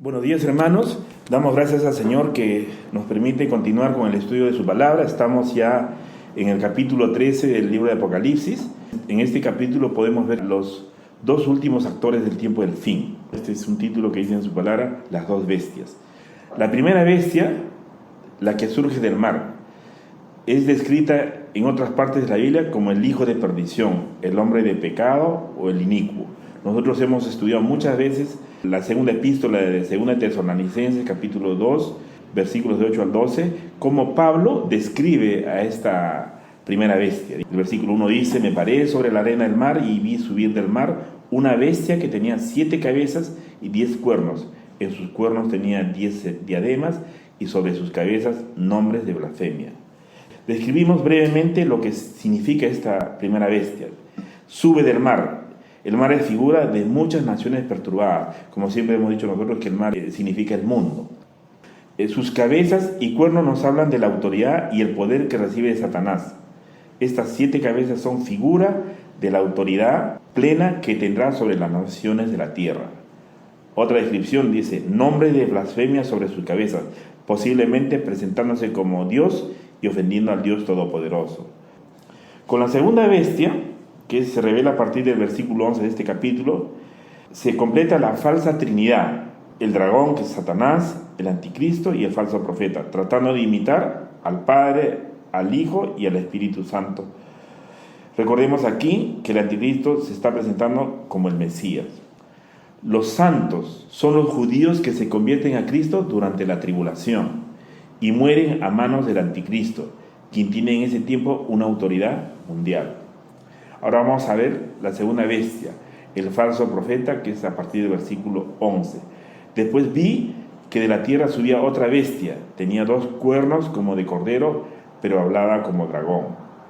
Buenos días, hermanos. Damos gracias al Señor que nos permite continuar con el estudio de su palabra. Estamos ya en el capítulo 13 del libro de Apocalipsis. En este capítulo podemos ver los dos últimos actores del tiempo del fin. Este es un título que dice en su palabra, las dos bestias. La primera bestia, la que surge del mar, es descrita en otras partes de la Biblia como el hijo de perdición, el hombre de pecado o el inicuo. Nosotros hemos estudiado muchas veces la segunda epístola de 2 Tesalonicenses, capítulo 2, versículos de 8 al 12, cómo Pablo describe a esta primera bestia. El versículo 1 dice: me paré sobre la arena del mar y vi subir del mar una bestia que tenía 7 cabezas y 10 cuernos. En sus cuernos tenía 10 diademas y sobre sus cabezas nombres de blasfemia. Describimos brevemente lo que significa esta primera bestia. Sube del mar. El mar es figura de muchas naciones perturbadas. Como siempre hemos dicho nosotros, que el mar significa el mundo. Sus cabezas y cuernos nos hablan de la autoridad y el poder que recibe de Satanás. Estas 7 cabezas son figura de la autoridad plena que tendrá sobre las naciones de la tierra. Otra descripción dice: nombre de blasfemia sobre sus cabezas, posiblemente presentándose como Dios y ofendiendo al Dios Todopoderoso. Con la segunda bestia, que se revela a partir del versículo 11 de este capítulo, se completa la falsa trinidad: el dragón, que es Satanás, el anticristo y el falso profeta, tratando de imitar al Padre, al Hijo y al Espíritu Santo. Recordemos aquí que el anticristo se está presentando como el Mesías. Los santos son los judíos que se convierten a Cristo durante la tribulación y mueren a manos del anticristo, quien tiene en ese tiempo una autoridad mundial. Ahora vamos a ver la segunda bestia, el falso profeta, que es a partir del versículo 11. Después vi que de la tierra subía otra bestia, tenía 2 cuernos como de cordero, pero hablaba como dragón.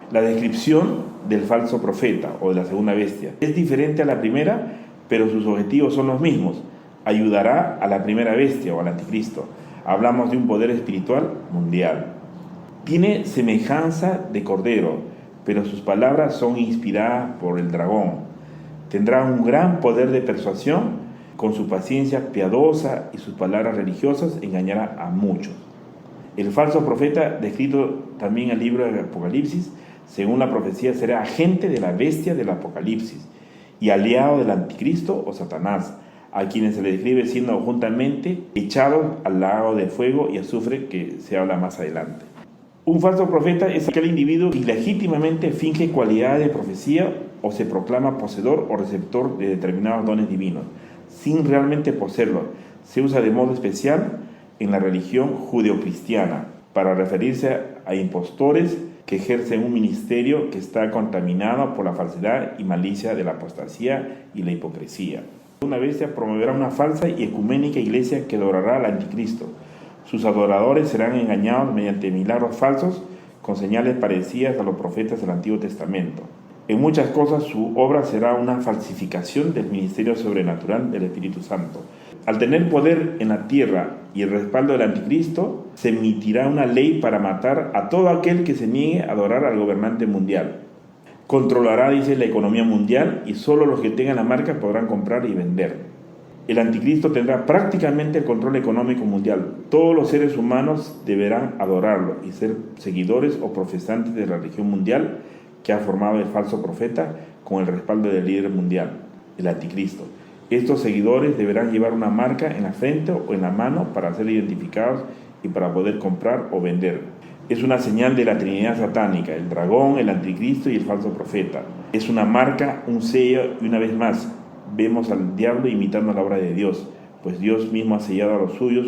La descripción del falso profeta o de la segunda bestia es diferente a la primera, pero sus objetivos son los mismos: ayudará a la primera bestia o al anticristo. Hablamos de un poder espiritual mundial. Tiene semejanza de cordero, pero sus palabras son inspiradas por el dragón. Tendrá un gran poder de persuasión. Con su paciencia piadosa y sus palabras religiosas engañará a muchos. El falso profeta, descrito también en el libro de Apocalipsis, según la profecía, será agente de la bestia del Apocalipsis y aliado del anticristo o Satanás, a quienes se le describe siendo juntamente echados al lago de fuego y azufre, que se habla más adelante. Un falso profeta es aquel individuo que ilegítimamente finge cualidades de profecía o se proclama poseedor o receptor de determinados dones divinos, sin realmente poseerlos. Se usa de modo especial en la religión judeocristiana para referirse a impostores que ejercen un ministerio que está contaminado por la falsedad y malicia de la apostasía y la hipocresía. Una bestia promoverá una falsa y ecuménica iglesia que adorará al anticristo. Sus adoradores serán engañados mediante milagros falsos con señales parecidas a los profetas del Antiguo Testamento. En muchas cosas su obra será una falsificación del ministerio sobrenatural del Espíritu Santo. Al tener poder en la tierra y el respaldo del anticristo, se emitirá una ley para matar a todo aquel que se niegue a adorar al gobernante mundial. Controlará, dice, la economía mundial y solo los que tengan la marca podrán comprar y vender. El anticristo tendrá prácticamente el control económico mundial. Todos los seres humanos deberán adorarlo y ser seguidores o profesantes de la religión mundial que ha formado el falso profeta con el respaldo del líder mundial, el anticristo. Estos seguidores deberán llevar una marca en la frente o en la mano para ser identificados y para poder comprar o vender. Es una señal de la Trinidad satánica: el dragón, el anticristo y el falso profeta. Es una marca, un sello, y una vez más vemos al diablo imitando la obra de Dios, pues Dios mismo ha sellado a los suyos.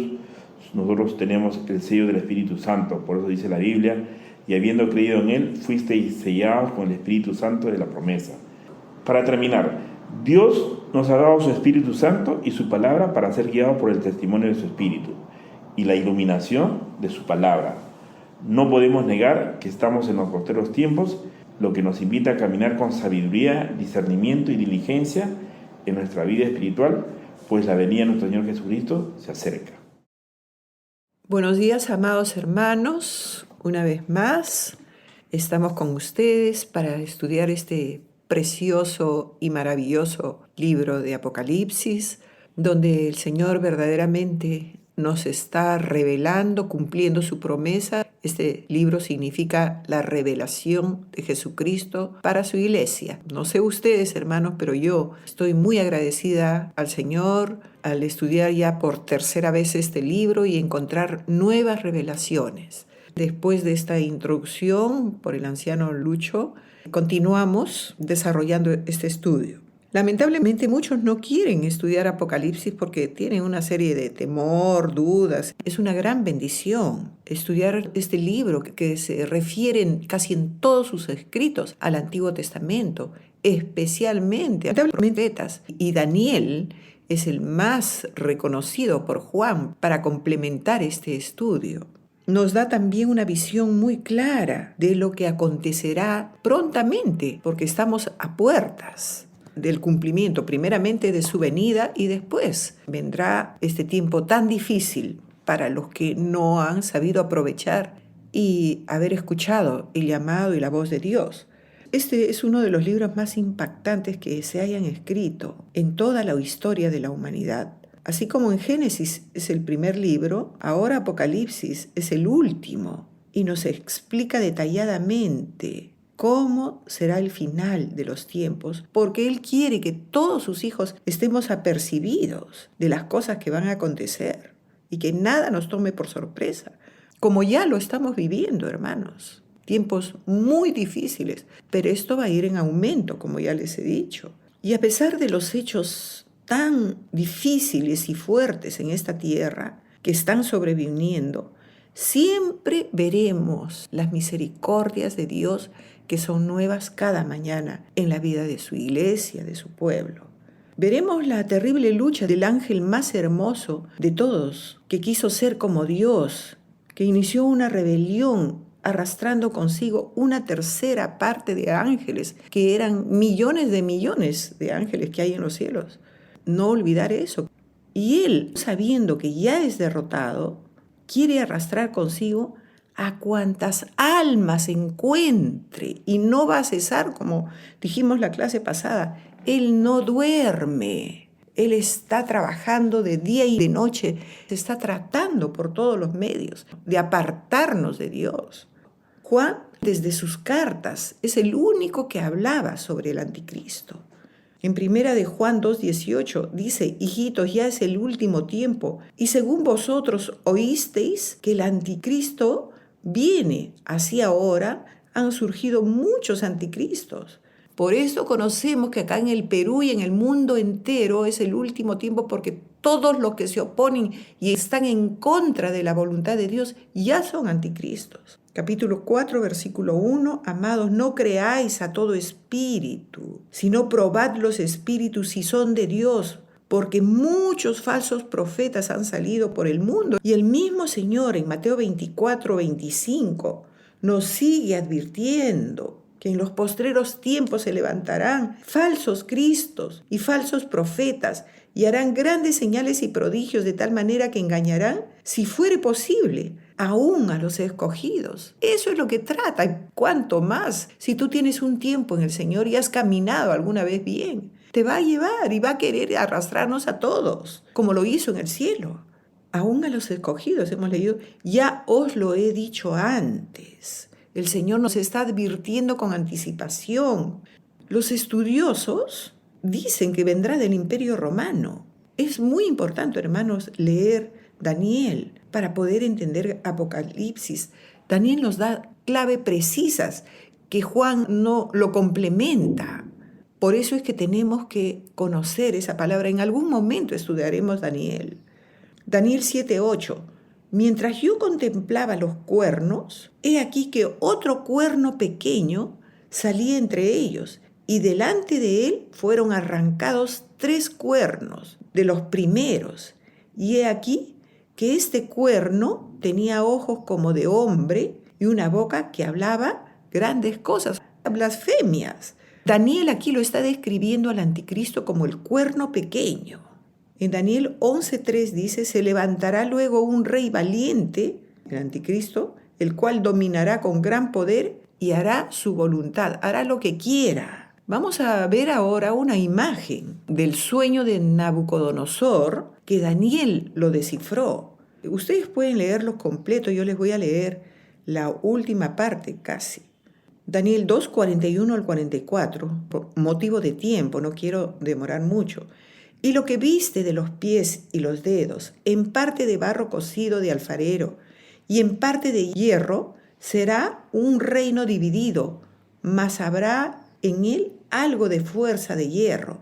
Nosotros tenemos el sello del Espíritu Santo, por eso dice la Biblia: y habiendo creído en Él, fuisteis sellados con el Espíritu Santo de la promesa. Para terminar, Dios nos ha dado su Espíritu Santo y su palabra para ser guiados por el testimonio de su Espíritu y la iluminación de su palabra. No podemos negar que estamos en los postreros tiempos, lo que nos invita a caminar con sabiduría, discernimiento y diligencia en nuestra vida espiritual, pues la venida de nuestro Señor Jesucristo se acerca. Buenos días, amados hermanos. Una vez más, estamos con ustedes para estudiar este precioso y maravilloso libro de Apocalipsis. donde el Señor verdaderamente nos está revelando, cumpliendo su promesa. Este libro significa la revelación de Jesucristo para su iglesia. No sé ustedes, hermanos, pero yo estoy muy agradecida al Señor al estudiar ya por tercera vez este libro y encontrar nuevas revelaciones. Después de esta introducción por el anciano Lucho, continuamos desarrollando este estudio. Lamentablemente muchos no quieren estudiar Apocalipsis porque tienen una serie de temor, dudas. Es una gran bendición estudiar este libro que se refiere casi en todos sus escritos al Antiguo Testamento, especialmente a los profetas. Y Daniel es el más reconocido por Juan para complementar este estudio. Nos da también una visión muy clara de lo que acontecerá prontamente, porque estamos a puertas del cumplimiento, primeramente de su venida, y después vendrá este tiempo tan difícil para los que no han sabido aprovechar y haber escuchado el llamado y la voz de Dios. Este es uno de los libros más impactantes que se hayan escrito en toda la historia de la humanidad. Así como en Génesis es el primer libro, ahora Apocalipsis es el último y nos explica detalladamente cómo será el final de los tiempos, porque Él quiere que todos sus hijos estemos apercibidos de las cosas que van a acontecer y que nada nos tome por sorpresa, como ya lo estamos viviendo, hermanos. Tiempos muy difíciles, pero esto va a ir en aumento, como ya les he dicho. Y a pesar de los hechos tan difíciles y fuertes en esta tierra que están sobreviniendo, siempre veremos las misericordias de Dios que son nuevas cada mañana en la vida de su iglesia, de su pueblo. Veremos la terrible lucha del ángel más hermoso de todos, que quiso ser como Dios, que inició una rebelión arrastrando consigo una tercera parte de ángeles, que eran millones de ángeles que hay en los cielos. No olvidar eso. Y él, sabiendo que ya es derrotado, quiere arrastrar consigo a cuantas almas encuentre y no va a cesar, como dijimos la clase pasada. Él no duerme, él está trabajando de día y de noche, se está tratando por todos los medios de apartarnos de Dios. Juan, desde sus cartas, es el único que hablaba sobre el anticristo. En primera de Juan 2:18 dice: hijitos, ya es el último tiempo, y según vosotros oísteis que el anticristo viene. Así ahora han surgido muchos anticristos. Por eso conocemos que acá en el Perú y en el mundo entero es el último tiempo, porque todos los que se oponen y están en contra de la voluntad de Dios ya son anticristos. Capítulo 4, versículo 1: amados, no creáis a todo espíritu, sino probad los espíritus si son de Dios, porque muchos falsos profetas han salido por el mundo. Y el mismo Señor en Mateo 24:25 nos sigue advirtiendo que en los postreros tiempos se levantarán falsos cristos y falsos profetas, y harán grandes señales y prodigios, de tal manera que engañarán, si fuere posible, aún a los escogidos. Eso es lo que trata. Y cuanto más, si tú tienes un tiempo en el Señor y has caminado alguna vez bien, te va a llevar y va a querer arrastrarnos a todos, como lo hizo en el cielo. Aún a los escogidos, hemos leído: ya os lo he dicho antes. El Señor nos está advirtiendo con anticipación. Los estudiosos dicen que vendrá del Imperio Romano. Es muy importante, hermanos, leer Daniel para poder entender Apocalipsis. Daniel nos da claves precisas que Juan no lo complementa. Por eso es que tenemos que conocer esa palabra. En algún momento estudiaremos Daniel. Daniel 7:8. Mientras yo contemplaba los cuernos, he aquí que otro cuerno pequeño salía entre ellos, y delante de él fueron arrancados 3 cuernos de los primeros. Y he aquí que este cuerno tenía ojos como de hombre y una boca que hablaba grandes cosas, blasfemias. Daniel aquí lo está describiendo al anticristo como el cuerno pequeño. En Daniel 11:3 dice: se levantará luego un rey valiente, el anticristo, el cual dominará con gran poder y hará su voluntad, hará lo que quiera. Vamos a ver ahora una imagen del sueño de Nabucodonosor que Daniel lo descifró. Ustedes pueden leerlo completo, yo les voy a leer la última parte casi. Daniel 2, 41 al 44, por motivo de tiempo, no quiero demorar mucho. Y lo que viste de los pies y los dedos, en parte de barro cocido de alfarero y en parte de hierro, será un reino dividido, mas habrá en él algo de fuerza de hierro,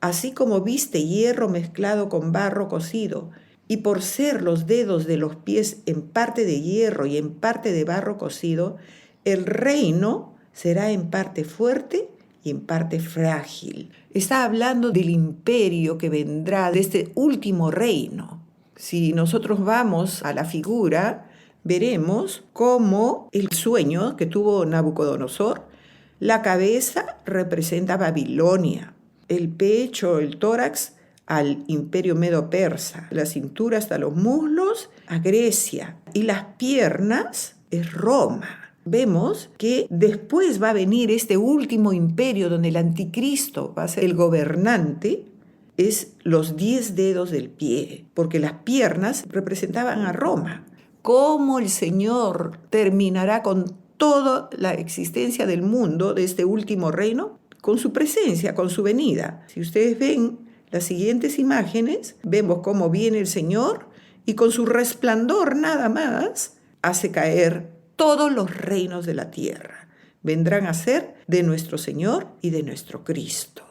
así como viste hierro mezclado con barro cocido, y por ser los dedos de los pies en parte de hierro y en parte de barro cocido, el reino será en parte fuerte y en parte frágil. Está hablando del imperio que vendrá de este último reino. Si nosotros vamos a la figura, veremos cómo el sueño que tuvo Nabucodonosor, la cabeza representa Babilonia, el pecho, el tórax al imperio medo-persa, la cintura hasta los muslos a Grecia y las piernas es Roma. Vemos que después va a venir este último imperio donde el anticristo va a ser el gobernante, es los 10 dedos del pie, porque las piernas representaban a Roma. ¿Cómo el Señor terminará con toda la existencia del mundo de este último reino? Con su presencia, con su venida. Si ustedes ven las siguientes imágenes, vemos cómo viene el Señor y con su resplandor nada más hace caer todos los reinos de la tierra. Vendrán a ser de nuestro Señor y de nuestro Cristo.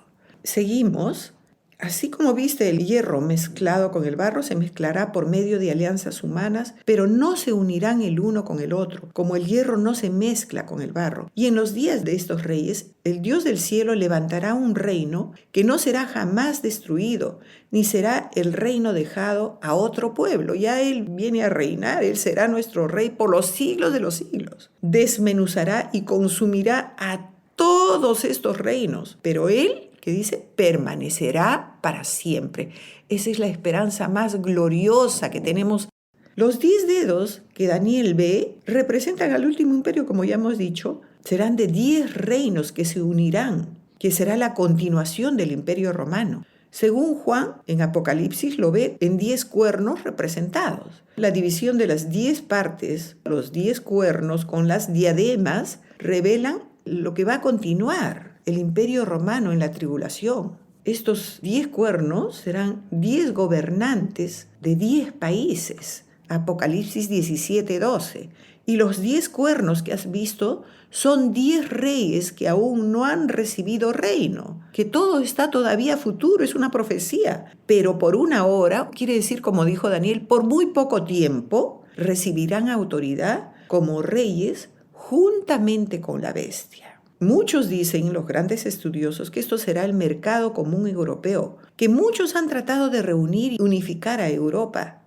Seguimos. Así como viste el hierro mezclado con el barro, se mezclará por medio de alianzas humanas, pero no se unirán el uno con el otro, como el hierro no se mezcla con el barro. Y en los días de estos reyes, el Dios del cielo levantará un reino que no será jamás destruido, ni será el reino dejado a otro pueblo. Ya Él viene a reinar, Él será nuestro rey por los siglos de los siglos. Desmenuzará y consumirá a todos estos reinos, pero Él, que dice, permanecerá para siempre. Esa es la esperanza más gloriosa que tenemos. Los 10 dedos que Daniel ve representan al último imperio, como ya hemos dicho. Serán de 10 reinos que se unirán, que será la continuación del imperio romano. Según Juan, en Apocalipsis lo ve en 10 cuernos representados. La división de las 10 partes, los 10 cuernos con las diademas, revelan lo que va a continuar el imperio romano en la tribulación. Estos 10 cuernos serán 10 gobernantes de 10 países. Apocalipsis 17:12. Y los 10 cuernos que has visto son 10 reyes que aún no han recibido reino. Que todo está todavía futuro, es una profecía. Pero por una hora, quiere decir, como dijo Daniel, por muy poco tiempo, recibirán autoridad como reyes juntamente con la bestia. Muchos dicen, los grandes estudiosos, que esto será el mercado común europeo, que muchos han tratado de reunir y unificar a Europa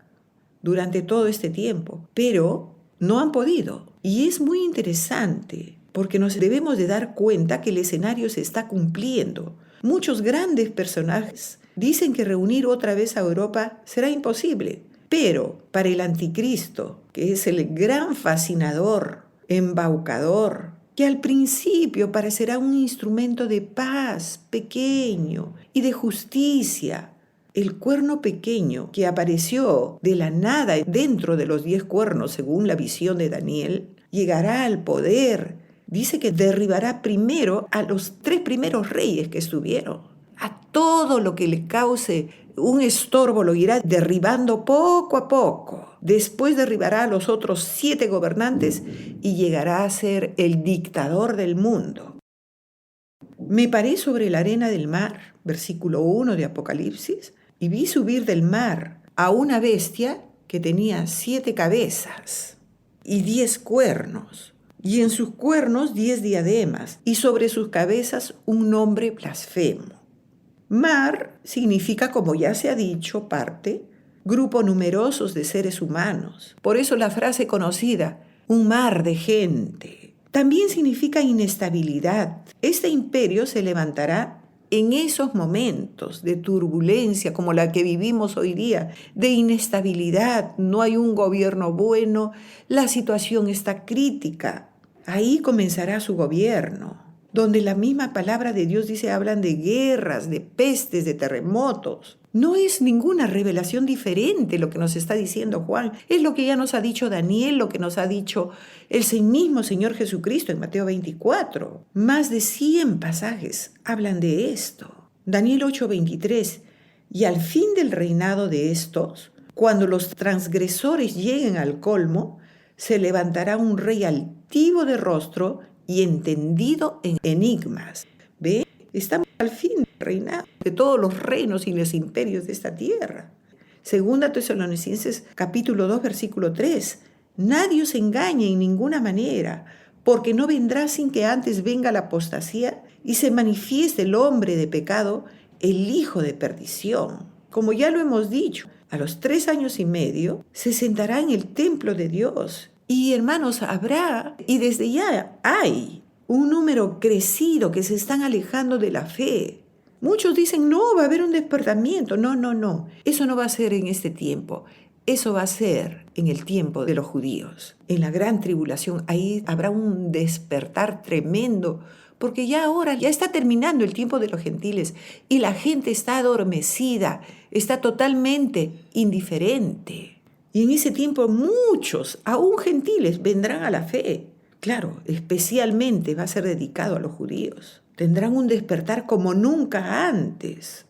durante todo este tiempo, pero no han podido. Y es muy interesante, porque nos debemos de dar cuenta que el escenario se está cumpliendo. Muchos grandes personajes dicen que reunir otra vez a Europa será imposible, pero para el anticristo, que es el gran fascinador, embaucador, que al principio parecerá un instrumento de paz pequeño y de justicia. El cuerno pequeño que apareció de la nada dentro de los 10 cuernos, según la visión de Daniel, llegará al poder. Dice que derribará primero a los 3 primeros reyes que estuvieron. A todo lo que le cause un estorbo lo irá derribando poco a poco. Después derribará a los otros 7 gobernantes y llegará a ser el dictador del mundo. Me paré sobre la arena del mar, versículo 1 de Apocalipsis, y vi subir del mar a una bestia que tenía 7 cabezas y 10 cuernos, y en sus cuernos 10 diademas, y sobre sus cabezas un nombre blasfemo. Mar significa, como ya se ha dicho, parte, grupo numerosos de seres humanos. Por eso la frase conocida, un mar de gente. También significa inestabilidad. Este imperio se levantará en esos momentos de turbulencia como la que vivimos hoy día, de inestabilidad. No hay un gobierno bueno, la situación está crítica. Ahí comenzará su gobierno, donde la misma palabra de Dios dice, hablan de guerras, de pestes, de terremotos. No es ninguna revelación diferente lo que nos está diciendo Juan. Es lo que ya nos ha dicho Daniel, lo que nos ha dicho el mismo Señor Jesucristo en Mateo 24. Más de 100 pasajes hablan de esto. Daniel 8:23. Y al fin del reinado de estos, cuando los transgresores lleguen al colmo, se levantará un rey altivo de rostro y entendido en enigmas. ¿Ve? Estamos al fin del reinado de todos los reinos y los imperios de esta tierra. Segunda Tesalonicenses capítulo 2, versículo 3. Nadie os engañe en ninguna manera, porque no vendrá sin que antes venga la apostasía y se manifieste el hombre de pecado, el hijo de perdición. Como ya lo hemos dicho, a los 3 años y medio se sentará en el templo de Dios. Y hermanos, habrá, y desde ya hay, un número crecido que se están alejando de la fe. Muchos dicen, no, va a haber un despertamiento. No. Eso no va a ser en este tiempo. Eso va a ser en el tiempo de los judíos. En la gran tribulación, ahí habrá un despertar tremendo, porque ya ahora ya está terminando el tiempo de los gentiles y la gente está adormecida, está totalmente indiferente. Y en ese tiempo muchos, aún gentiles, vendrán a la fe. Claro, especialmente va a ser dedicado a los judíos. Tendrán un despertar como nunca antes.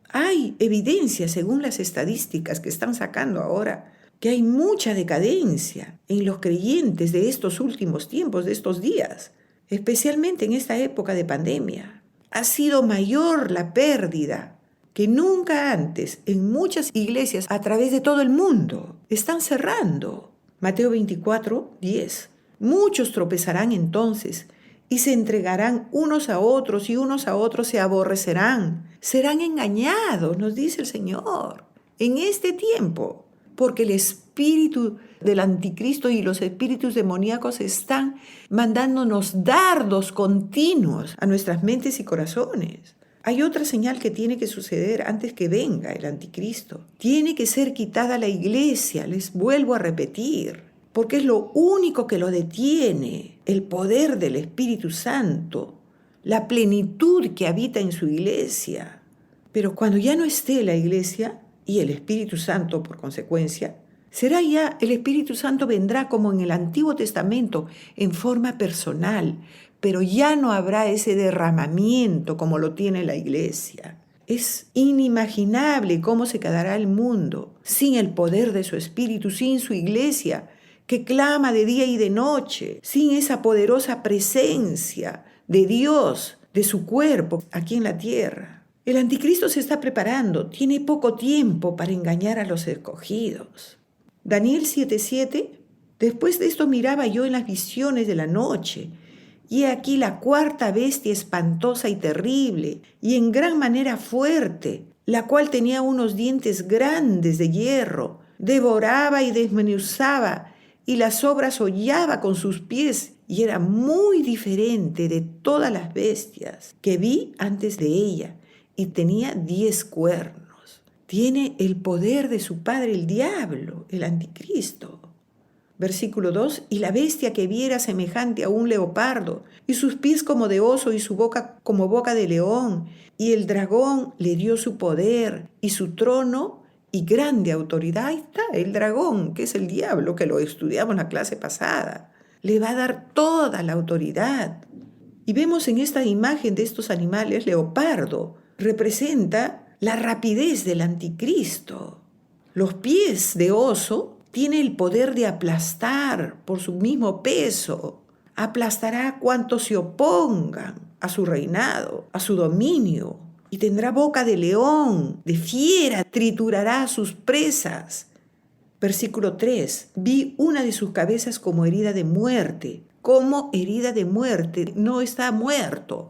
Hay evidencia, según las estadísticas que están sacando ahora, que hay mucha decadencia en los creyentes de estos últimos tiempos, de estos días, especialmente en esta época de pandemia. Ha sido mayor la pérdida que nunca antes en muchas iglesias a través de todo el mundo. Están cerrando. Mateo 24:10. Muchos tropezarán entonces y se entregarán unos a otros y unos a otros se aborrecerán. Serán engañados, nos dice el Señor, en este tiempo, porque el espíritu del anticristo y los espíritus demoníacos están mandándonos dardos continuos a nuestras mentes y corazones. Hay otra señal que tiene que suceder antes que venga el anticristo. Tiene que ser quitada la iglesia, les vuelvo a repetir, porque es lo único que lo detiene, el poder del Espíritu Santo, la plenitud que habita en su iglesia. Pero cuando ya no esté la iglesia y el Espíritu Santo por consecuencia, será ya el Espíritu Santo vendrá como en el Antiguo Testamento en forma personal, pero ya no habrá ese derramamiento como lo tiene la iglesia. Es inimaginable cómo se quedará el mundo sin el poder de su Espíritu, sin su iglesia, que clama de día y de noche, sin esa poderosa presencia de Dios, de su cuerpo aquí en la tierra. El anticristo se está preparando, tiene poco tiempo para engañar a los escogidos. Daniel 7:7, después de esto miraba yo en las visiones de la noche, y he aquí la cuarta bestia espantosa y terrible, y en gran manera fuerte, la cual tenía unos dientes grandes de hierro, devoraba y desmenuzaba, y las obras hollaba con sus pies, y era muy diferente de todas las bestias que vi antes de ella, y tenía 10 cuernos. Tiene el poder de su padre el diablo, el anticristo. Versículo 2, y la bestia que vi era semejante a un leopardo, y sus pies como de oso, y su boca como boca de león, y el dragón le dio su poder, y su trono, y grande autoridad. Ahí está, el dragón, que es el diablo, que lo estudiamos en la clase pasada. Le va a dar toda la autoridad. Y vemos en esta imagen de estos animales, leopardo, representa la rapidez del anticristo. Los pies de oso tiene el poder de aplastar por su mismo peso. Aplastará a cuantos se opongan a su reinado, a su dominio. Y tendrá boca de león, de fiera, triturará a sus presas. Versículo 3. Vi una de sus cabezas como herida de muerte. Como herida de muerte, no está muerto,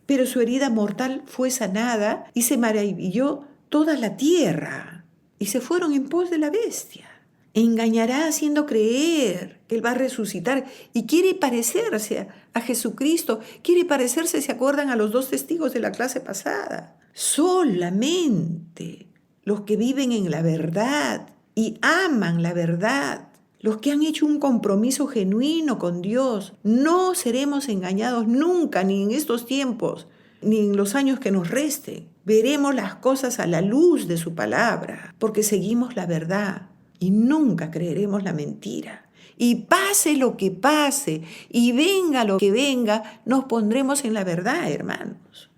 pero su herida mortal fue sanada y se maravilló toda la tierra. Y se fueron en pos de la bestia. Engañará haciendo creer que Él va a resucitar y quiere parecerse a Jesucristo, quiere parecerse, ¿se acuerdan? A los 2 testigos de la clase pasada. Solamente los que viven en la verdad y aman la verdad, los que han hecho un compromiso genuino con Dios. No seremos engañados nunca, ni en estos tiempos, ni en los años que nos resten. Veremos las cosas a la luz de su palabra, porque seguimos la verdad y nunca creeremos la mentira. Y pase lo que pase, y venga lo que venga, nos pondremos en la verdad, hermanos.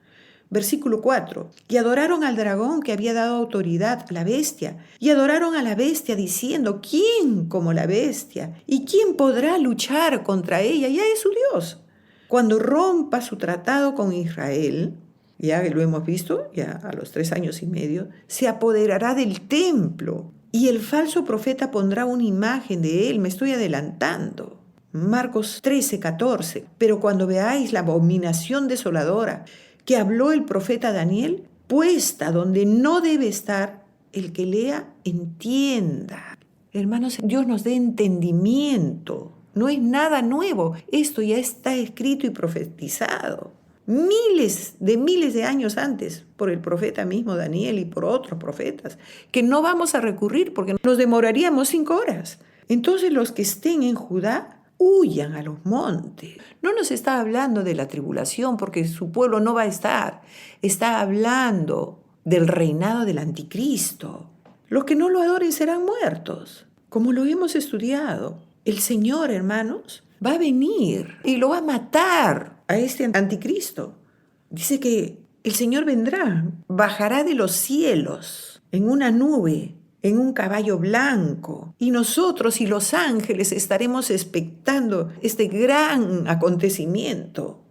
Versículo 4. Y adoraron al dragón que había dado autoridad a la bestia. Y adoraron a la bestia diciendo, ¿quién como la bestia? ¿Y quién podrá luchar contra ella? Ya es su Dios. Cuando rompa su tratado con Israel, ya lo hemos visto, ya a los 3 años y medio, se apoderará del templo. Y el falso profeta pondrá una imagen de él. Me estoy adelantando. Marcos 13:14. Pero cuando veáis la abominación desoladora que habló el profeta Daniel, puesta donde no debe estar, el que lea entienda. Hermanos, Dios nos dé entendimiento. No es nada nuevo. Esto ya está escrito y profetizado. Miles de años antes por el profeta mismo Daniel y por otros profetas, que no vamos a recurrir porque nos demoraríamos 5 horas. Entonces los que estén en Judá, huyan a los montes. No nos está hablando de la tribulación porque su pueblo no va a estar. Está hablando del reinado del anticristo. Los que no lo adoren serán muertos, como lo hemos estudiado. El Señor, hermanos, va a venir y lo va a matar a este anticristo. Dice que el Señor vendrá, bajará de los cielos en una nube, en un caballo blanco, y nosotros y los ángeles estaremos expectando este gran acontecimiento.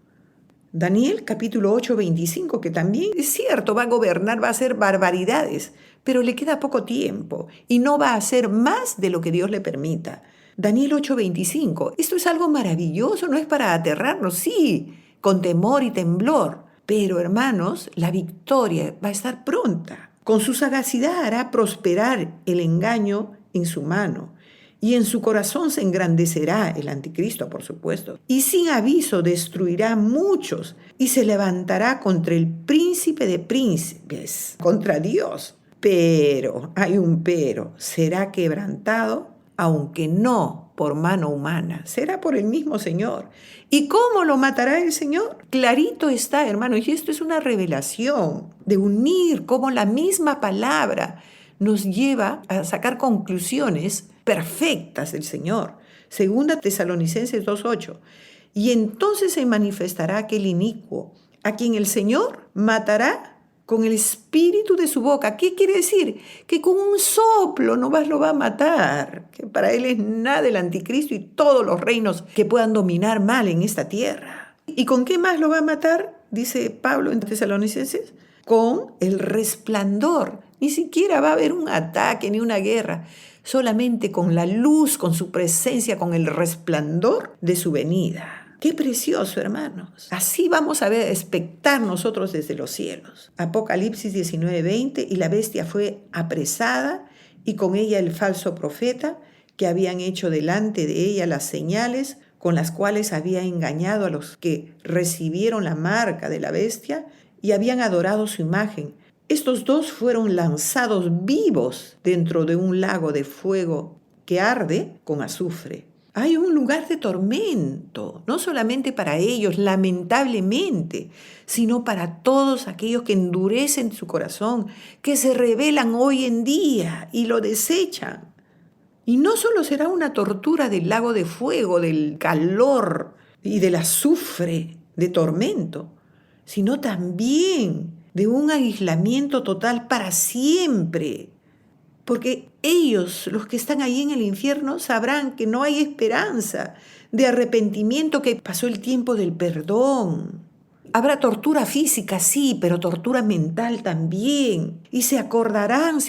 Daniel capítulo 8:25, que también es cierto, va a gobernar, va a hacer barbaridades, pero le queda poco tiempo y no va a hacer más de lo que Dios le permita. Daniel 8:25, esto es algo maravilloso, no es para aterrarnos, sí, con temor y temblor, pero hermanos, la victoria va a estar pronta. Con su sagacidad hará prosperar el engaño en su mano, y en su corazón se engrandecerá el anticristo, por supuesto, y sin aviso destruirá muchos, y se levantará contra el príncipe de príncipes, contra Dios. Pero, hay un pero, será quebrantado, aunque no por mano humana, será por el mismo Señor. ¿Y cómo lo matará el Señor? Clarito está, hermano, y esto es una revelación de unir cómo la misma palabra nos lleva a sacar conclusiones perfectas del Señor. Segunda Tesalonicenses 2:8. Y entonces se manifestará aquel inicuo, a quien el Señor matará con el espíritu de su boca. ¿Qué quiere decir? Que con un soplo nomás lo va a matar, que para él es nada el anticristo y todos los reinos que puedan dominar mal en esta tierra. ¿Y con qué más lo va a matar? Dice Pablo en Tesalonicenses, con el resplandor. Ni siquiera va a haber un ataque ni una guerra, solamente con la luz, con su presencia, con el resplandor de su venida. ¡Qué precioso, hermanos! Así vamos a ver, expectar nosotros desde los cielos. Apocalipsis 19:20, y la bestia fue apresada, y con ella el falso profeta, que habían hecho delante de ella las señales con las cuales había engañado a los que recibieron la marca de la bestia y habían adorado su imagen. Estos dos fueron lanzados vivos dentro de un lago de fuego que arde con azufre. Hay un lugar de tormento, no solamente para ellos, lamentablemente, sino para todos aquellos que endurecen su corazón, que se rebelan hoy en día y lo desechan. Y no solo será una tortura del lago de fuego, del calor y del azufre de tormento, sino también de un aislamiento total para siempre. Porque ellos, los que están ahí en el infierno, sabrán que no hay esperanza de arrepentimiento, que pasó el tiempo del perdón. Habrá tortura física, sí, pero tortura mental también. Y se acuerdan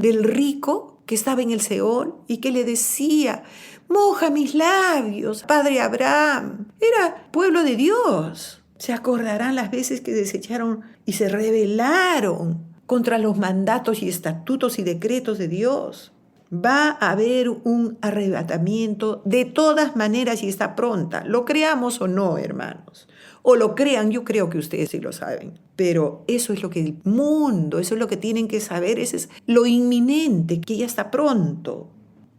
del rico que estaba en el Seol y que le decía, moja mis labios, Padre Abraham. Era pueblo de Dios. Se acordarán las veces que desecharon y se rebelaron contra los mandatos y estatutos y decretos de Dios. Va a haber un arrebatamiento de todas maneras y está pronta. Lo creamos o no, hermanos. O lo crean, yo creo que ustedes sí lo saben. Pero eso es lo que el mundo, eso es lo que tienen que saber, eso es lo inminente, que ya está pronto.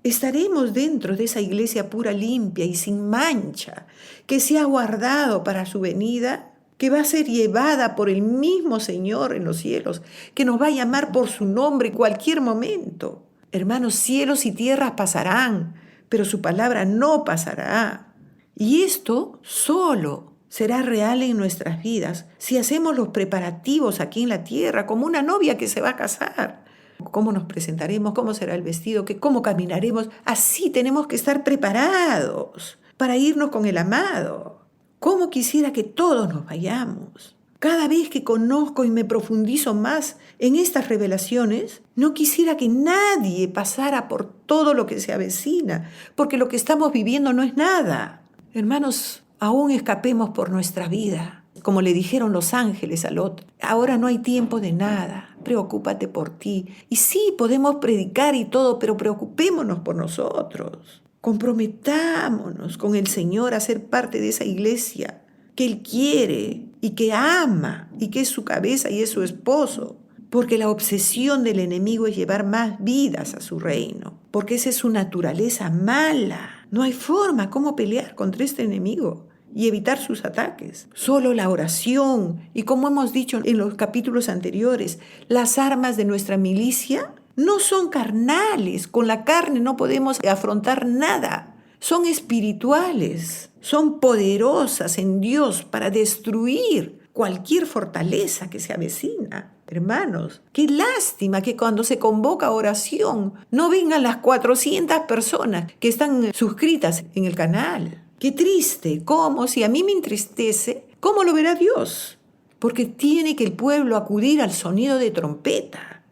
Estaremos dentro de esa iglesia pura, limpia y sin mancha, que se ha guardado para su venida, que va a ser llevada por el mismo Señor en los cielos, que nos va a llamar por su nombre en cualquier momento. Hermanos, cielos y tierras pasarán, pero su palabra no pasará. Y esto solo será real en nuestras vidas si hacemos los preparativos aquí en la tierra, como una novia que se va a casar. Cómo nos presentaremos, cómo será el vestido, cómo caminaremos. Así tenemos que estar preparados para irnos con el amado. Cómo quisiera que todos nos vayamos. Cada vez que conozco y me profundizo más en estas revelaciones, no quisiera que nadie pasara por todo lo que se avecina, porque lo que estamos viviendo no es nada. Hermanos, aún escapemos por nuestra vida. Como le dijeron los ángeles a Lot, ahora no hay tiempo de nada, preocúpate por ti. Y sí, podemos predicar y todo, pero preocupémonos por nosotros. Comprometámonos con el Señor a ser parte de esa iglesia que Él quiere y que ama y que es su cabeza y es su esposo. Porque la obsesión del enemigo es llevar más vidas a su reino, porque esa es su naturaleza mala. No hay forma cómo pelear contra este enemigo y evitar sus ataques. Solo la oración y, como hemos dicho en los capítulos anteriores, las armas de nuestra milicia no son carnales. Con la carne no podemos afrontar nada. Son espirituales, son poderosas en Dios para destruir cualquier fortaleza que se avecina. Hermanos, qué lástima que cuando se convoca oración no vengan las 400 personas que están suscritas en el canal. Qué triste, ¿cómo? Si a mí me entristece, ¿cómo lo verá Dios? Porque tiene que el pueblo acudir al sonido de trompeta.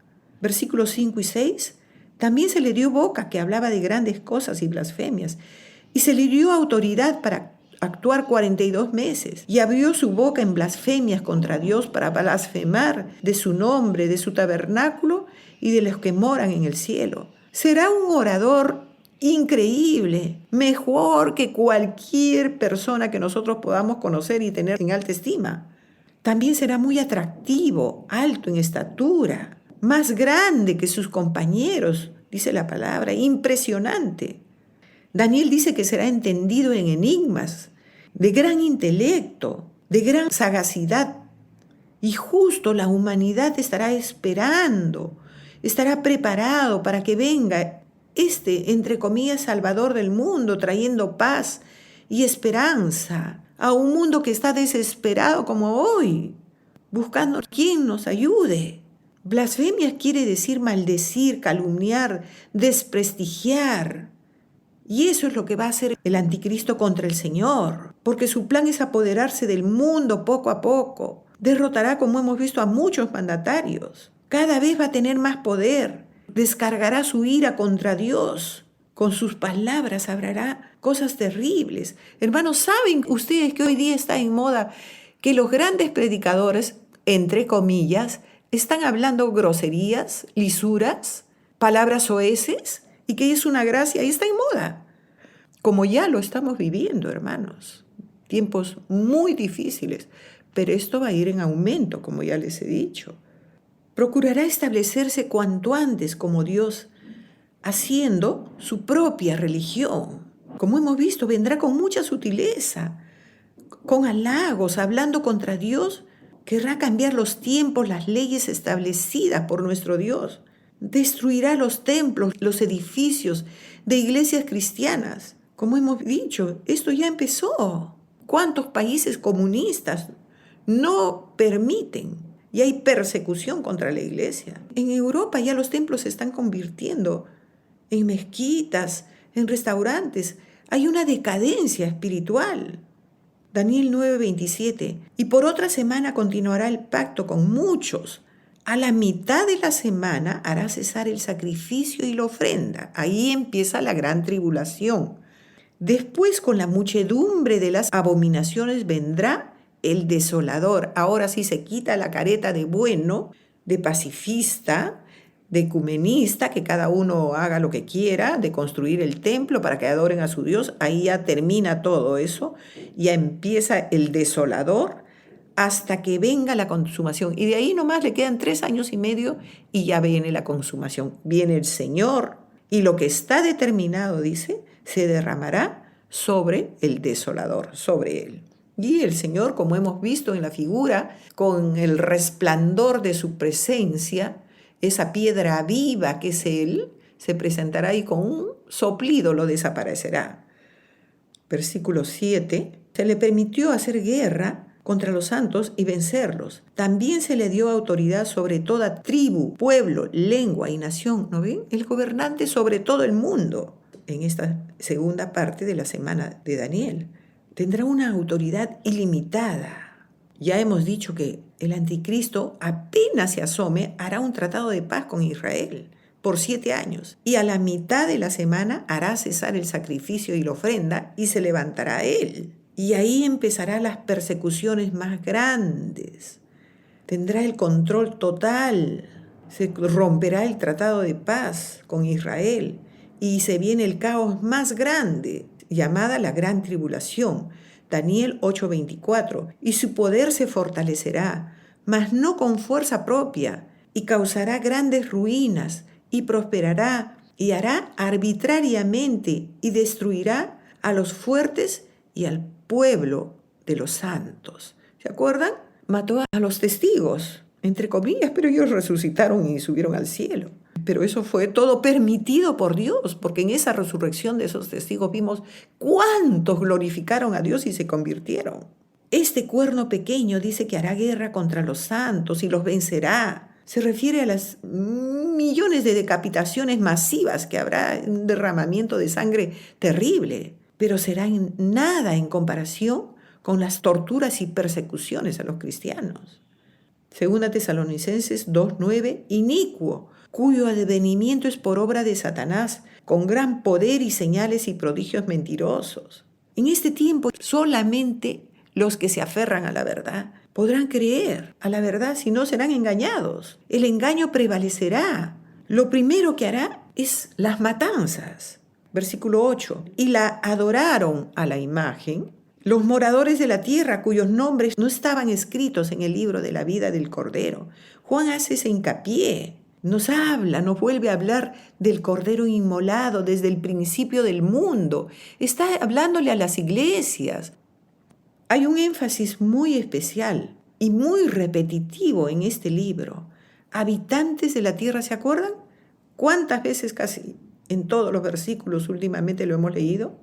Versículos 5 y 6. También se le dio boca que hablaba de grandes cosas y blasfemias, y se le dio autoridad para actuar 42 meses, y abrió su boca en blasfemias contra Dios para blasfemar de su nombre, de su tabernáculo y de los que moran en el cielo. Será un orador increíble, mejor que cualquier persona que nosotros podamos conocer y tener en alta estima. También será muy atractivo, alto en estatura, más grande que sus compañeros, dice la palabra, impresionante. Daniel dice que será entendido en enigmas, de gran intelecto, de gran sagacidad. Y justo la humanidad estará esperando, estará preparado para que venga entre comillas, Salvador del mundo, trayendo paz y esperanza a un mundo que está desesperado como hoy, buscando quien nos ayude. Blasfemia quiere decir maldecir, calumniar, desprestigiar. Y eso es lo que va a hacer el anticristo contra el Señor, porque su plan es apoderarse del mundo poco a poco. Derrotará, como hemos visto, a muchos mandatarios. Cada vez va a tener más poder. Descargará su ira contra Dios. Con sus palabras hablará cosas terribles. Hermanos, ¿saben ustedes que hoy día está en moda que los grandes predicadores, entre comillas, están hablando groserías, lisuras, palabras soeces, y que es una gracia y está en moda? Como ya lo estamos viviendo, hermanos. Tiempos muy difíciles, pero esto va a ir en aumento, como ya les he dicho. Procurará establecerse cuanto antes como Dios, haciendo su propia religión. Como hemos visto, vendrá con mucha sutileza, con halagos, hablando contra Dios. Querrá cambiar los tiempos, las leyes establecidas por nuestro Dios. Destruirá los templos, los edificios de iglesias cristianas. Como hemos dicho, esto ya empezó. ¿Cuántos países comunistas no permiten? Y hay persecución contra la iglesia. En Europa ya los templos se están convirtiendo en mezquitas, en restaurantes. Hay una decadencia espiritual. Daniel 9:27. Y por otra semana continuará el pacto con muchos. A la mitad de la semana hará cesar el sacrificio y la ofrenda. Ahí empieza la gran tribulación. Después, con la muchedumbre de las abominaciones vendrá el desolador. Ahora sí se quita la careta de bueno, de pacifista, de ecumenista, que cada uno haga lo que quiera, de construir el templo para que adoren a su Dios. Ahí ya termina todo eso. Ya empieza el desolador hasta que venga la consumación. Y de ahí nomás le quedan 3 años y medio y ya viene la consumación. Viene el Señor Y lo que está determinado, dice, se derramará sobre el desolador, sobre él. Y el Señor, como hemos visto en la figura, con el resplandor de su presencia, esa piedra viva que es Él, se presentará y con un soplido lo desaparecerá. Versículo 7. Se le permitió hacer guerra contra los santos y vencerlos. También se le dio autoridad sobre toda tribu, pueblo, lengua y nación. ¿No ven? El gobernante sobre todo el mundo. En esta segunda parte de la semana de Daniel, tendrá una autoridad ilimitada. Ya hemos dicho que el anticristo, apenas se asome, hará un tratado de paz con Israel por 7 años. Y a la mitad de la semana hará cesar el sacrificio y la ofrenda y se levantará él. Y ahí empezarán las persecuciones más grandes. Tendrá el control total. Se romperá el tratado de paz con Israel. Y se viene el caos más grande, llamada la Gran Tribulación. Daniel 8:24. Y su poder se fortalecerá, mas no con fuerza propia, y causará grandes ruinas, y prosperará, y hará arbitrariamente, y destruirá a los fuertes y al pueblo de los santos. ¿Se acuerdan? Mató a los testigos, entre comillas, pero ellos resucitaron y subieron al cielo. Pero eso fue todo permitido por Dios, porque en esa resurrección de esos testigos vimos cuántos glorificaron a Dios y se convirtieron. Este cuerno pequeño dice que hará guerra contra los santos y los vencerá. Se refiere a las millones de decapitaciones masivas que habrá, un derramamiento de sangre terrible, pero será nada en comparación con las torturas y persecuciones a los cristianos. Segunda Tesalonicenses 2:9, inicuo, cuyo advenimiento es por obra de Satanás, con gran poder y señales y prodigios mentirosos. En este tiempo solamente los que se aferran a la verdad podrán creer a la verdad, si no serán engañados. El engaño prevalecerá. Lo primero que hará es las matanzas. Versículo 8. Y la adoraron a la imagen los moradores de la tierra cuyos nombres no estaban escritos en el libro de la vida del Cordero. Juan hace ese hincapié. Nos vuelve a hablar del Cordero inmolado desde el principio del mundo. Está hablándole a las iglesias. Hay un énfasis muy especial y muy repetitivo en este libro. Habitantes de la tierra, ¿se acuerdan? ¿Cuántas veces casi en todos los versículos últimamente lo hemos leído?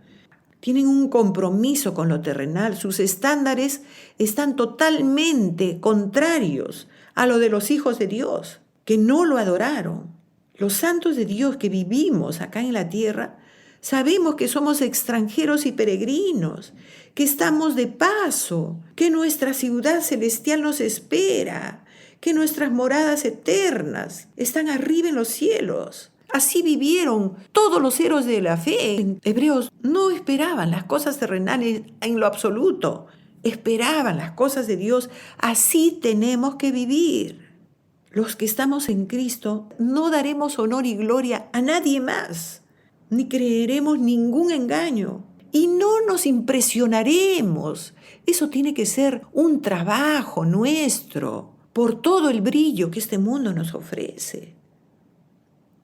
Tienen un compromiso con lo terrenal. Sus estándares están totalmente contrarios a lo de los hijos de Dios, que no lo adoraron. Los santos de Dios que vivimos acá en la tierra, sabemos que somos extranjeros y peregrinos, que estamos de paso, que nuestra ciudad celestial nos espera, que nuestras moradas eternas están arriba en los cielos. Así vivieron todos los héroes de la fe. En Hebreos no esperaban las cosas terrenales en lo absoluto, esperaban las cosas de Dios. Así tenemos que vivir. Los que estamos en Cristo no daremos honor y gloria a nadie más, ni creeremos ningún engaño y no nos impresionaremos. Eso tiene que ser un trabajo nuestro por todo el brillo que este mundo nos ofrece.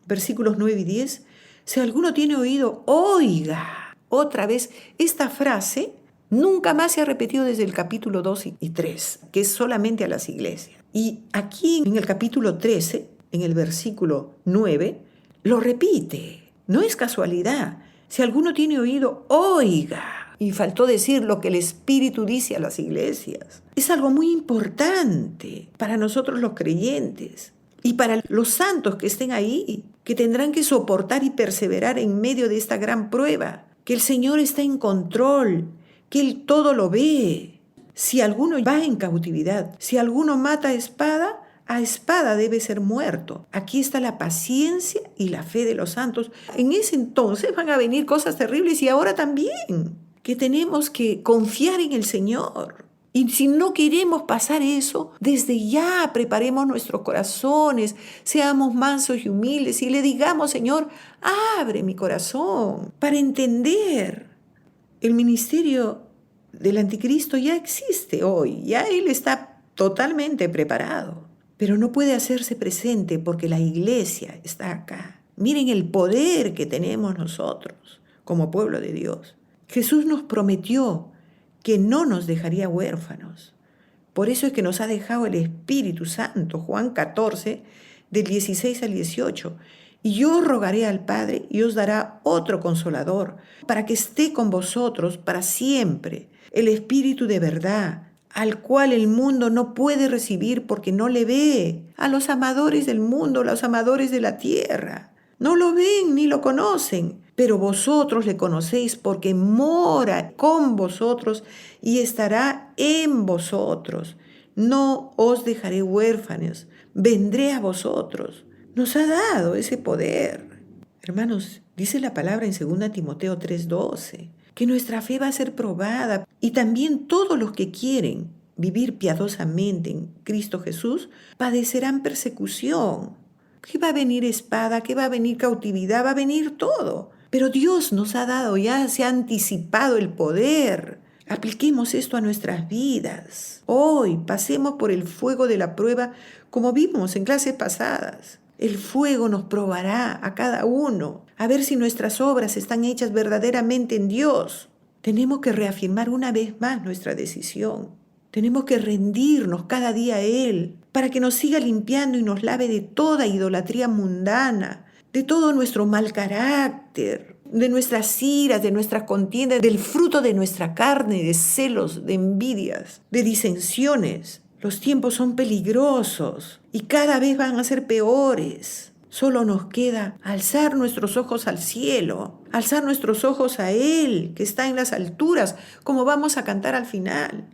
Versículos 9 y 10. Si alguno tiene oído, oiga. Otra vez, esta frase nunca más se ha repetido desde el capítulo 2 y 3, que es solamente a las iglesias. Y aquí en el capítulo 13, en el versículo 9, lo repite. No es casualidad. Si alguno tiene oído, oiga. Y faltó decir lo que el Espíritu dice a las iglesias. Es algo muy importante para nosotros los creyentes. Y para los santos que estén ahí, que tendrán que soportar y perseverar en medio de esta gran prueba, que el Señor está en control, que Él todo lo ve. Si alguno va en cautividad, si alguno mata a espada debe ser muerto. Aquí está la paciencia y la fe de los santos. En ese entonces van a venir cosas terribles y ahora también, que tenemos que confiar en el Señor. Y si no queremos pasar eso, desde ya preparemos nuestros corazones, seamos mansos y humildes y le digamos, Señor, abre mi corazón para entender. El ministerio del anticristo ya existe hoy, ya él está totalmente preparado, pero no puede hacerse presente porque la iglesia está acá. Miren el poder que tenemos nosotros como pueblo de Dios. Jesús nos prometió que no nos dejaría huérfanos. Por eso es que nos ha dejado el Espíritu Santo, Juan 14, del 16 al 18. Y yo rogaré al Padre y os dará otro consolador, para que esté con vosotros para siempre, el Espíritu de verdad, al cual el mundo no puede recibir porque no le ve. A los amadores del mundo, los amadores de la tierra, no lo ven ni lo conocen, pero vosotros le conocéis porque mora con vosotros y estará en vosotros. No os dejaré huérfanos, vendré a vosotros. Nos ha dado ese poder. Hermanos, dice la palabra en 2 Timoteo 3:12, que nuestra fe va a ser probada y también todos los que quieren vivir piadosamente en Cristo Jesús padecerán persecución. Que va a venir espada, que va a venir cautividad, va a venir todo. Pero Dios nos ha dado, ya se ha anticipado el poder. Apliquemos esto a nuestras vidas. Hoy pasemos por el fuego de la prueba como vimos en clases pasadas. El fuego nos probará a cada uno, a ver si nuestras obras están hechas verdaderamente en Dios. Tenemos que reafirmar una vez más nuestra decisión. Tenemos que rendirnos cada día a Él para que nos siga limpiando y nos lave de toda idolatría mundana, de todo nuestro mal carácter, de nuestras iras, de nuestras contiendas, del fruto de nuestra carne, de celos, de envidias, de disensiones. Los tiempos son peligrosos y cada vez van a ser peores. Solo nos queda alzar nuestros ojos al cielo, alzar nuestros ojos a Él, que está en las alturas, como vamos a cantar al final.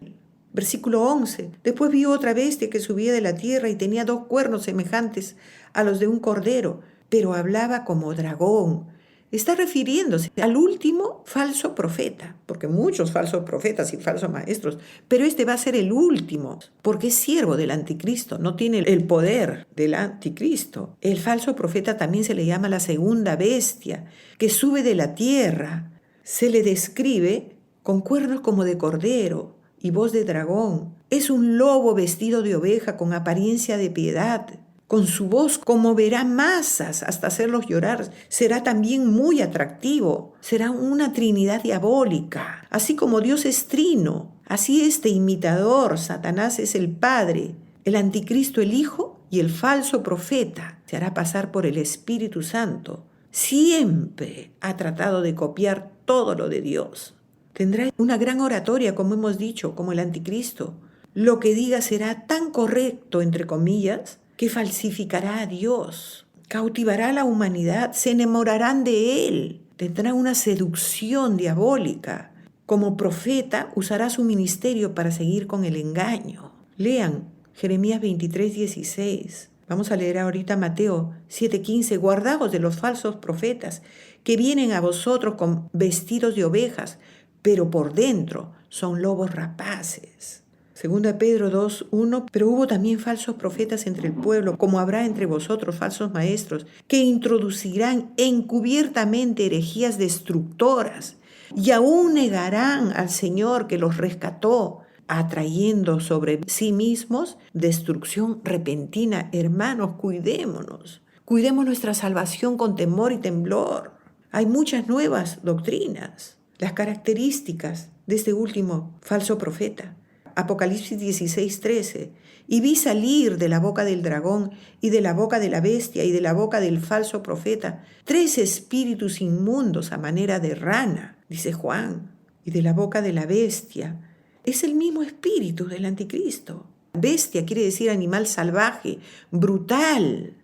Versículo 11. Después vi otra bestia que subía de la tierra y tenía 2 cuernos semejantes a los de un cordero, pero hablaba como dragón. Está refiriéndose al último falso profeta, porque muchos falsos profetas y falsos maestros, pero este va a ser el último, porque es siervo del anticristo, no tiene el poder del anticristo. El falso profeta también se le llama la segunda bestia, que sube de la tierra. Se le describe con cuernos como de cordero y voz de dragón. Es un lobo vestido de oveja con apariencia de piedad. Con su voz conmoverá masas hasta hacerlos llorar. Será también muy atractivo. Será una trinidad diabólica. Así como Dios es trino, así este imitador, Satanás, es el Padre, el anticristo el Hijo y el falso profeta se hará pasar por el Espíritu Santo. Siempre ha tratado de copiar todo lo de Dios. Tendrá una gran oratoria, como hemos dicho, como el anticristo. Lo que diga será tan correcto, entre comillas, que falsificará a Dios, cautivará a la humanidad, se enamorarán de Él, tendrá una seducción diabólica. Como profeta usará su ministerio para seguir con el engaño. Lean Jeremías 23:16. Vamos a leer ahorita Mateo 7:15. Guardaos de los falsos profetas que vienen a vosotros con vestidos de ovejas, pero por dentro son lobos rapaces. Segunda Pedro 2:1, pero hubo también falsos profetas entre el pueblo, como habrá entre vosotros falsos maestros, que introducirán encubiertamente herejías destructoras y aún negarán al Señor que los rescató, atrayendo sobre sí mismos destrucción repentina. Hermanos, cuidémonos. Cuidemos nuestra salvación con temor y temblor. Hay muchas nuevas doctrinas. Las características de este último falso profeta. Apocalipsis 16:13. Y vi salir de la boca del dragón y de la boca de la bestia y de la boca del falso profeta 3 espíritus inmundos a manera de rana, dice Juan. Y de la boca de la bestia es el mismo espíritu del anticristo. Bestia quiere decir animal salvaje, brutal.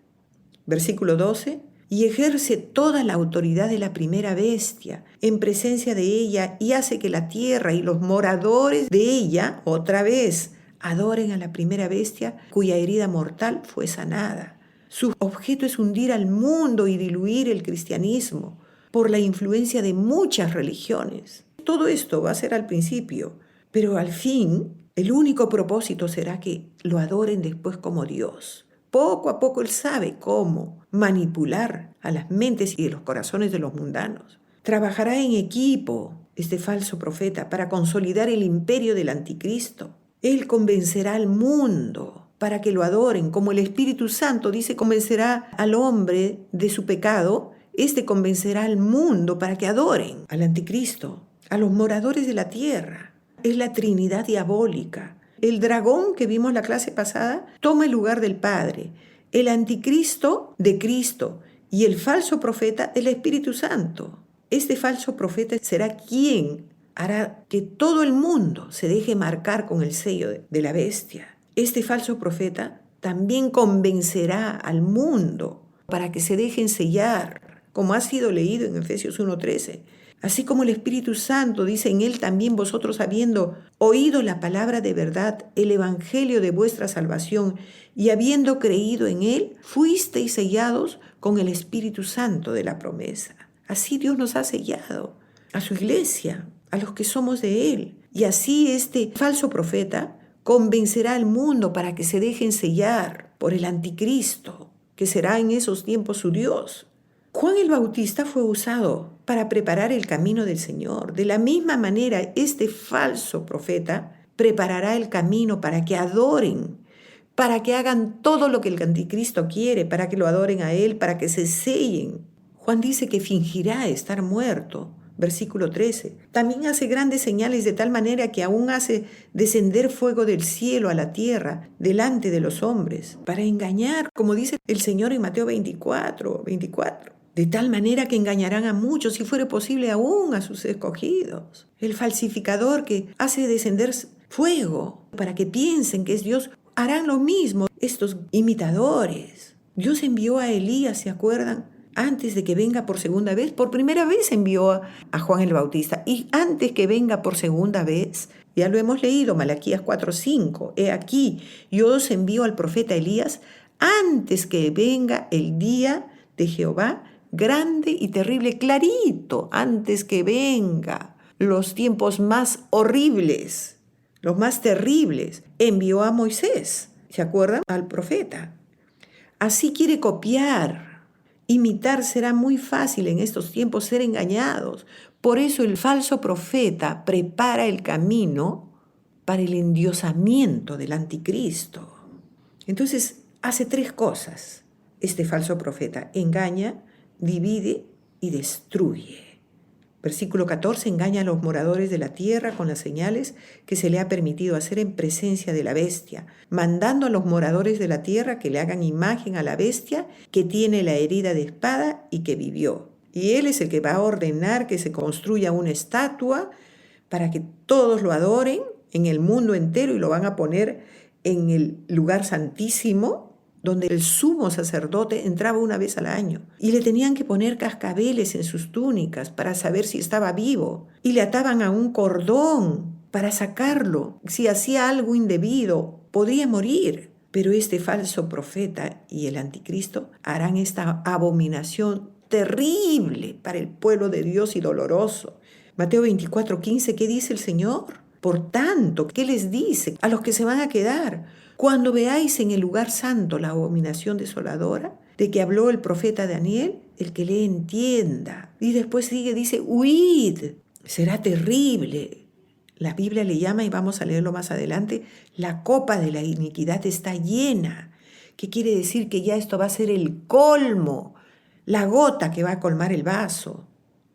Versículo 12. Y ejerce toda la autoridad de la primera bestia en presencia de ella y hace que la tierra y los moradores de ella, otra vez, adoren a la primera bestia cuya herida mortal fue sanada. Su objeto es hundir al mundo y diluir el cristianismo por la influencia de muchas religiones. Todo esto va a ser al principio, pero al fin el único propósito será que lo adoren después como Dios. Poco a poco él sabe cómo manipular a las mentes y los corazones de los mundanos. Trabajará en equipo este falso profeta para consolidar el imperio del anticristo. Él convencerá al mundo para que lo adoren, como el Espíritu Santo dice convencerá al hombre de su pecado, este convencerá al mundo para que adoren al anticristo, a los moradores de la tierra. Es la Trinidad diabólica. El dragón que vimos la clase pasada toma el lugar del Padre, el anticristo de Cristo y el falso profeta del Espíritu Santo. Este falso profeta será quien hará que todo el mundo se deje marcar con el sello de la bestia. Este falso profeta también convencerá al mundo para que se dejen sellar, como ha sido leído en Efesios 1:13. Así como el Espíritu Santo dice en él también vosotros habiendo oído la palabra de verdad, el evangelio de vuestra salvación, y habiendo creído en él, fuisteis sellados con el Espíritu Santo de la promesa. Así Dios nos ha sellado a su iglesia, a los que somos de él. Y así este falso profeta convencerá al mundo para que se dejen sellar por el anticristo, que será en esos tiempos su Dios. Juan el Bautista fue usado para preparar el camino del Señor. De la misma manera, este falso profeta preparará el camino para que adoren, para que hagan todo lo que el anticristo quiere, para que lo adoren a él, para que se sellen. Juan dice que fingirá estar muerto. Versículo 13. También hace grandes señales de tal manera que aún hace descender fuego del cielo a la tierra delante de los hombres, para engañar, como dice el Señor en Mateo 24. De tal manera que engañarán a muchos, si fuere posible aún a sus escogidos. El falsificador que hace descender fuego para que piensen que es Dios, harán lo mismo estos imitadores. Dios envió a Elías, ¿se acuerdan? Antes de que venga por segunda vez, por primera vez envió a Juan el Bautista. Y antes que venga por segunda vez, ya lo hemos leído, Malaquías 4:5. He aquí, yo os envío al profeta Elías antes que venga el día de Jehová, grande y terrible, clarito, antes que venga los tiempos más horribles, los más terribles. Envió a Moisés, ¿se acuerdan? Al profeta. Así quiere copiar. Imitar será muy fácil en estos tiempos, ser engañados. Por eso el falso profeta prepara el camino para el endiosamiento del anticristo. Entonces hace tres cosas este falso profeta: engaña, divide y destruye. Versículo 14, engaña a los moradores de la tierra con las señales que se le ha permitido hacer en presencia de la bestia, mandando a los moradores de la tierra que le hagan imagen a la bestia que tiene la herida de espada y que vivió. Y él es el que va a ordenar que se construya una estatua para que todos lo adoren en el mundo entero, y lo van a poner en el lugar santísimo, donde el sumo sacerdote entraba una vez al año, y le tenían que poner cascabeles en sus túnicas para saber si estaba vivo, y le ataban a un cordón para sacarlo. Si hacía algo indebido, podría morir. Pero este falso profeta y el anticristo harán esta abominación terrible para el pueblo de Dios y doloroso. Mateo 24:15, ¿qué dice el Señor? Por tanto, ¿qué les dice a los que se van a quedar? Cuando veáis en el lugar santo la abominación desoladora de que habló el profeta Daniel, el que le entienda. Y después sigue, dice, huid, será terrible. La Biblia le llama, y vamos a leerlo más adelante, la copa de la iniquidad está llena. ¿Qué quiere decir? Que ya esto va a ser el colmo, la gota que va a colmar el vaso.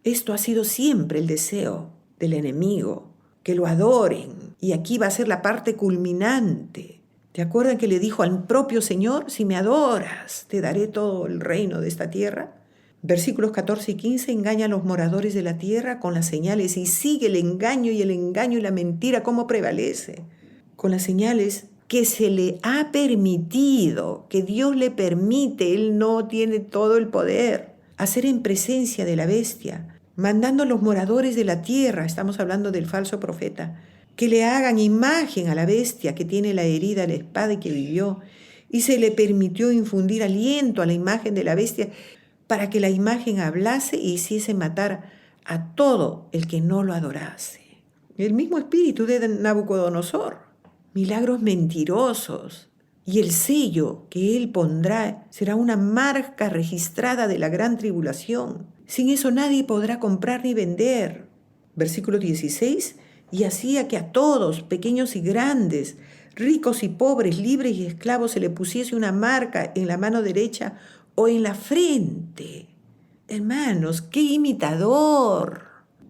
Esto ha sido siempre el deseo del enemigo, que lo adoren. Y aquí va a ser la parte culminante. ¿Te acuerdan que le dijo al propio Señor? Si me adoras, te daré todo el reino de esta tierra. Versículos 14 y 15, engaña a los moradores de la tierra con las señales, y sigue el engaño y la mentira, cómo prevalece. Con las señales que se le ha permitido, que Dios le permite, Él no tiene todo el poder, hacer en presencia de la bestia, mandando a los moradores de la tierra, estamos hablando del falso profeta, que le hagan imagen a la bestia que tiene la herida, la espada y que vivió, y se le permitió infundir aliento a la imagen de la bestia para que la imagen hablase e hiciese matar a todo el que no lo adorase. El mismo espíritu de Nabucodonosor, milagros mentirosos, y el sello que él pondrá será una marca registrada de la gran tribulación. Sin eso nadie podrá comprar ni vender. Versículo 16, y hacía que a todos, pequeños y grandes, ricos y pobres, libres y esclavos, se le pusiese una marca en la mano derecha o en la frente. Hermanos, qué imitador,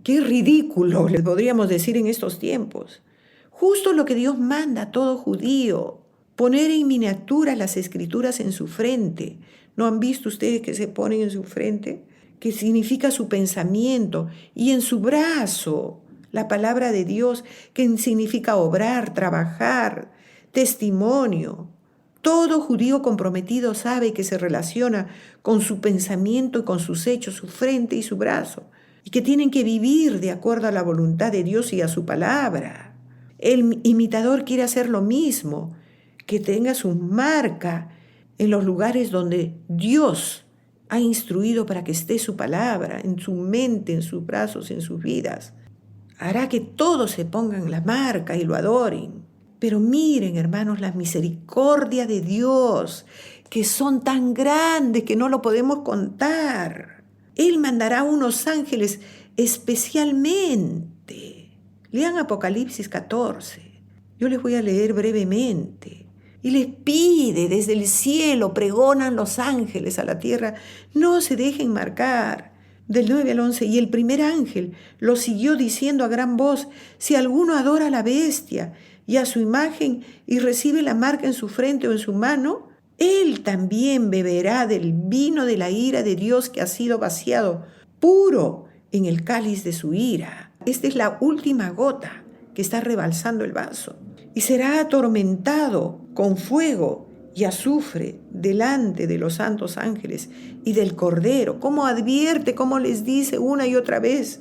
qué ridículo, les podríamos decir en estos tiempos. Justo lo que Dios manda a todo judío, poner en miniatura las escrituras en su frente. ¿No han visto ustedes que se ponen en su frente? Que significa su pensamiento, y en su brazo la palabra de Dios, que significa obrar, trabajar, testimonio. Todo judío comprometido sabe que se relaciona con su pensamiento y con sus hechos, su frente y su brazo, y que tienen que vivir de acuerdo a la voluntad de Dios y a su palabra. El imitador quiere hacer lo mismo, que tenga su marca en los lugares donde Dios ha instruido para que esté su palabra, en su mente, en sus brazos, en sus vidas. Hará que todos se pongan la marca y lo adoren. Pero miren, hermanos, la misericordia de Dios, que son tan grandes que no lo podemos contar. Él mandará unos ángeles especialmente. Lean Apocalipsis 14. Yo les voy a leer brevemente. Y les pide desde el cielo, pregonan los ángeles a la tierra, no se dejen marcar. Del 9 al 11, y el primer ángel lo siguió diciendo a gran voz: si alguno adora a la bestia y a su imagen y recibe la marca en su frente o en su mano, él también beberá del vino de la ira de Dios que ha sido vaciado puro en el cáliz de su ira. Esta es la última gota que está rebalsando el vaso. Y será atormentado con fuego y azufre delante de los santos ángeles y del Cordero. ¿Cómo advierte? ¿Cómo les dice una y otra vez?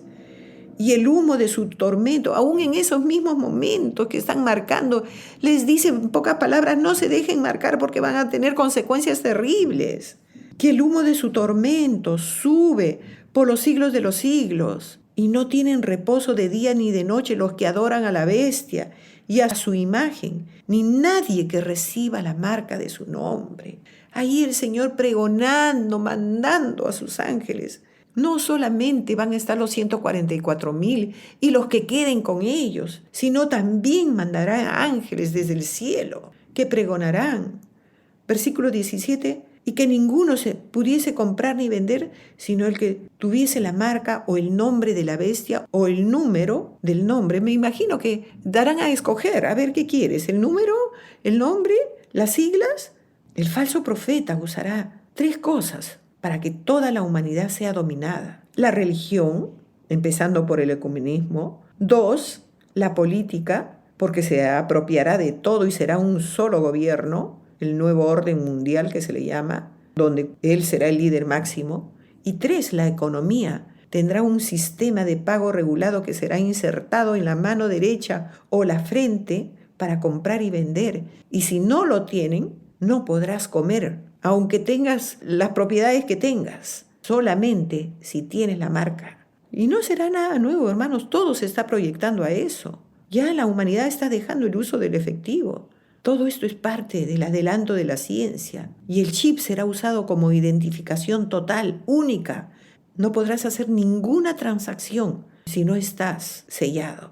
Y el humo de su tormento, aún en esos mismos momentos que están marcando, les dice en pocas palabras: no se dejen marcar porque van a tener consecuencias terribles. Que el humo de su tormento sube por los siglos de los siglos, y no tienen reposo de día ni de noche los que adoran a la bestia y a su imagen, ni nadie que reciba la marca de su nombre. Ahí el Señor pregonando, mandando a sus ángeles. No solamente van a estar los 144,000 y los que queden con ellos, sino también mandará ángeles desde el cielo que pregonarán. Versículo 17. Y que ninguno se pudiese comprar ni vender, sino el que tuviese la marca o el nombre de la bestia o el número del nombre. Me imagino que darán a escoger, a ver qué quieres, el número, el nombre, las siglas. El falso profeta usará 3 cosas para que toda la humanidad sea dominada: la religión, empezando por el ecumenismo; 2, la política, porque se apropiará de todo y será un solo gobierno, el nuevo orden mundial que se le llama, donde él será el líder máximo; y 3, la economía. Tendrá un sistema de pago regulado que será insertado en la mano derecha o la frente para comprar y vender. Y si no lo tienen, no podrás comer, aunque tengas las propiedades que tengas, solamente si tienes la marca. Y no será nada nuevo, hermanos, todo se está proyectando a eso. Ya la humanidad está dejando el uso del efectivo. Todo esto es parte del adelanto de la ciencia, y el chip será usado como identificación total, única. No podrás hacer ninguna transacción si no estás sellado.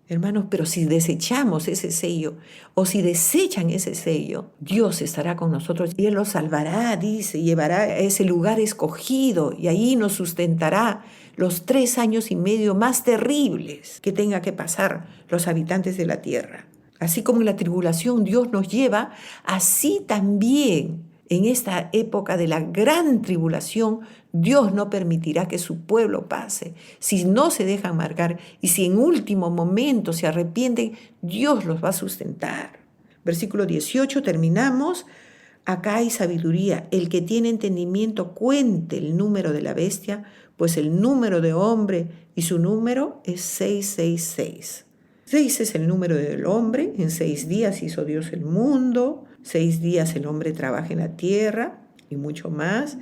Hermanos, pero si desechamos ese sello, o si desechan ese sello, Dios estará con nosotros y Él los salvará, dice, llevará a ese lugar escogido, y ahí nos sustentará los 3 años y medio más terribles que tenga que pasar los habitantes de la tierra. Así como en la tribulación Dios nos lleva, así también en esta época de la gran tribulación, Dios no permitirá que su pueblo pase. Si no se dejan marcar y si en último momento se arrepienten, Dios los va a sustentar. Versículo 18, terminamos. Acá hay sabiduría. El que tiene entendimiento cuente el número de la bestia, pues el número de hombre y su número es 666. 6 es el número del hombre. En 6 días hizo Dios el mundo. 6 días el hombre trabaja en la tierra y mucho más.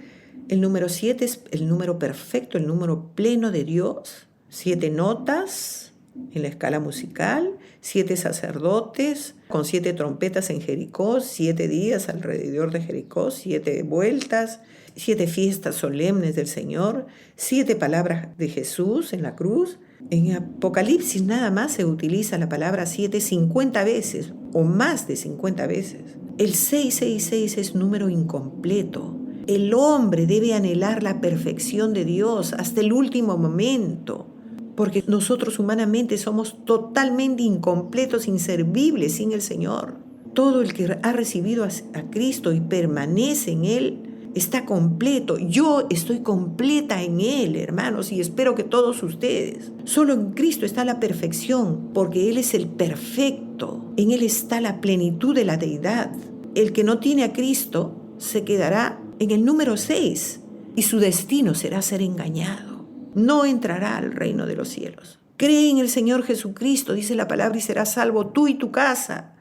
El número 7 es el número perfecto, el número pleno de Dios. 7 notas en la escala musical, 7 sacerdotes con 7 trompetas en Jericó, 7 días alrededor de Jericó, 7 vueltas, 7 fiestas solemnes del Señor, 7 palabras de Jesús en la cruz. En Apocalipsis nada más se utiliza la palabra 7 50 veces, o más de 50 veces. El 666 es número incompleto. El hombre debe anhelar la perfección de Dios hasta el último momento, porque nosotros humanamente somos totalmente incompletos, inservibles sin el Señor. Todo el que ha recibido a Cristo y permanece en Él está completo. Yo estoy completa en Él, hermanos, y espero que todos ustedes. Solo en Cristo está la perfección, porque Él es el perfecto. En Él está la plenitud de la deidad. El que no tiene a Cristo se quedará en el número 6 y su destino será ser engañado. No entrará al reino de los cielos. Cree en el Señor Jesucristo, dice la palabra, y serás salvo tú y tu casa.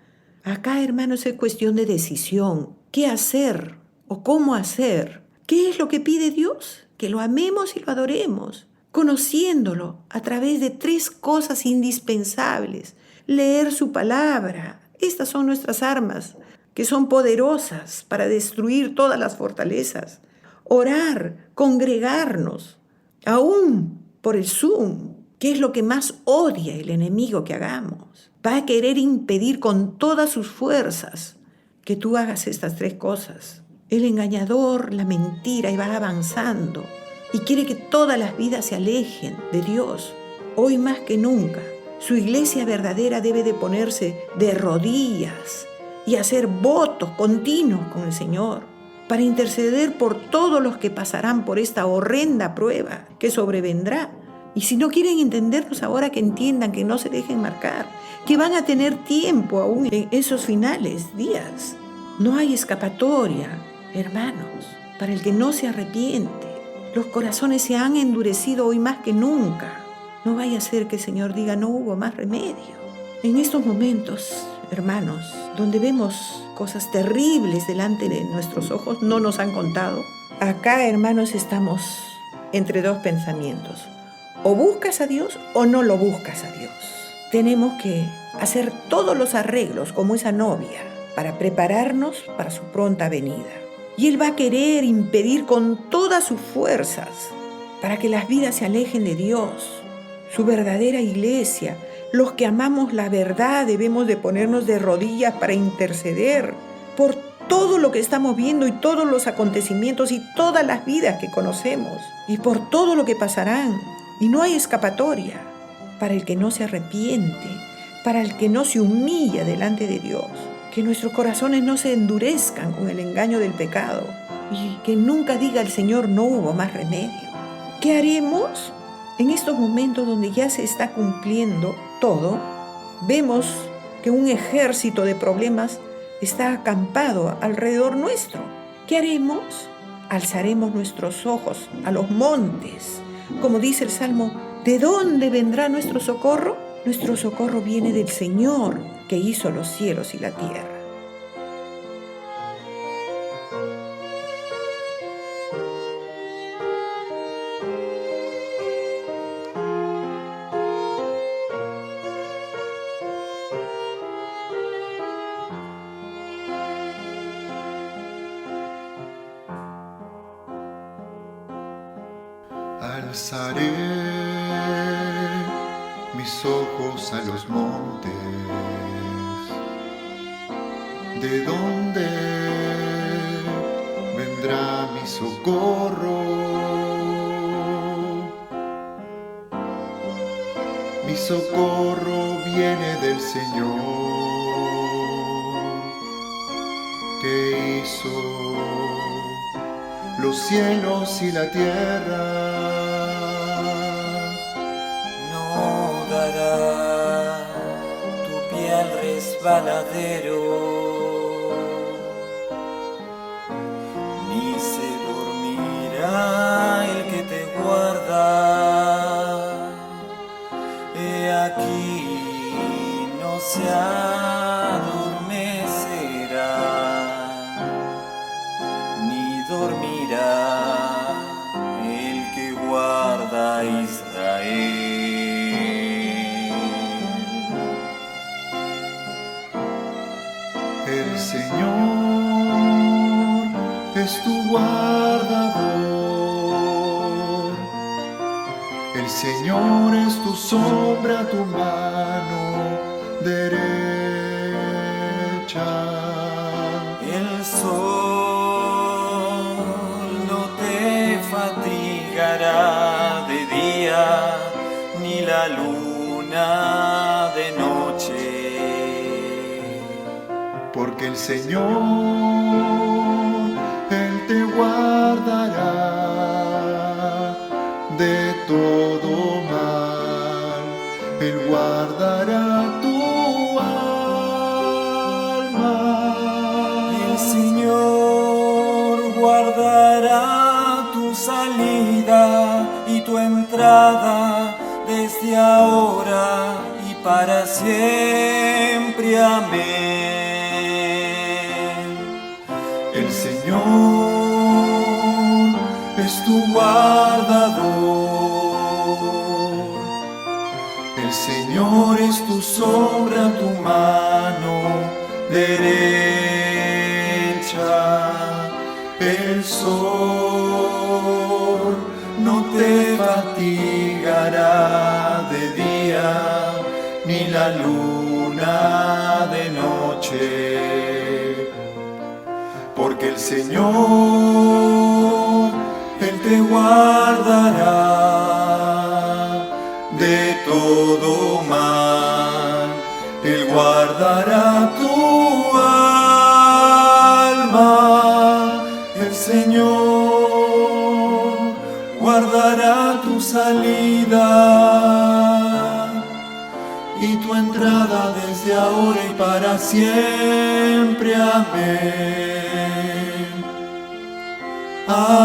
Acá, hermanos, es cuestión de decisión. ¿Qué hacer o cómo hacer? ¿Qué es lo que pide Dios? Que lo amemos y lo adoremos, conociéndolo a través de 3 cosas indispensables. Leer su palabra. Estas son nuestras armas, que son poderosas para destruir todas las fortalezas. Orar, congregarnos, aún por el Zoom, que es lo que más odia el enemigo que hagamos. Va a querer impedir con todas sus fuerzas que tú hagas estas 3 cosas. El engañador, la mentira, y va avanzando y quiere que todas las vidas se alejen de Dios. Hoy más que nunca, su iglesia verdadera debe de ponerse de rodillas y hacer votos continuos con el Señor para interceder por todos los que pasarán por esta horrenda prueba que sobrevendrá. Y si no quieren entendernos ahora, que entiendan, que no se dejen marcar, que van a tener tiempo aún en esos finales días. No hay escapatoria, hermanos, para el que no se arrepiente. Los corazones se han endurecido hoy más que nunca. No vaya a ser que el Señor diga, no hubo más remedio. En estos momentos, hermanos, donde vemos cosas terribles delante de nuestros ojos, no nos han contado. Acá, hermanos, estamos entre 2 pensamientos. O buscas a Dios o no lo buscas a Dios. Tenemos que hacer todos los arreglos como esa novia para prepararnos para su pronta venida. Y Él va a querer impedir con todas sus fuerzas para que las vidas se alejen de Dios, su verdadera iglesia. Los que amamos la verdad debemos de ponernos de rodillas para interceder por todo lo que estamos viendo y todos los acontecimientos y todas las vidas que conocemos y por todo lo que pasarán. Y no hay escapatoria para el que no se arrepiente, para el que no se humilla delante de Dios. Que nuestros corazones no se endurezcan con el engaño del pecado y que nunca diga el Señor, no hubo más remedio. ¿Qué haremos en estos momentos donde ya se está cumpliendo todo? Vemos que un ejército de problemas está acampado alrededor nuestro. ¿Qué haremos? Alzaremos nuestros ojos a los montes. Como dice el Salmo, ¿de dónde vendrá nuestro socorro? Nuestro socorro viene del Señor, que hizo los cielos y la tierra. Alzaré mis ojos a los montes, ¿de dónde vendrá mi socorro? Mi socorro viene del Señor, que hizo los cielos y la tierra. No dará tu pie al resbaladero, ni se dormirá el que te guarda. He aquí no se adormecerá, ni dormirá el que guarda a Israel. El Señor es tu guardador, el Señor es tu sombra, tu mano derecha. luna de noche. Porque el Señor, Él te guardará de todo mal, Él guardará tu alma. El Señor guardará tu salida y tu entrada desde ahora y para siempre. Amén. El Señor es tu guardador. El Señor es tu sombra, tu mano derecha. El sol no te fatigará de día, ni la luna de noche. Porque el Señor, Él te guardará de todo mal, Él guardará tu alma. El Señor guardará tu salida y tu entrada desde ahora y para siempre. Amén. Amén.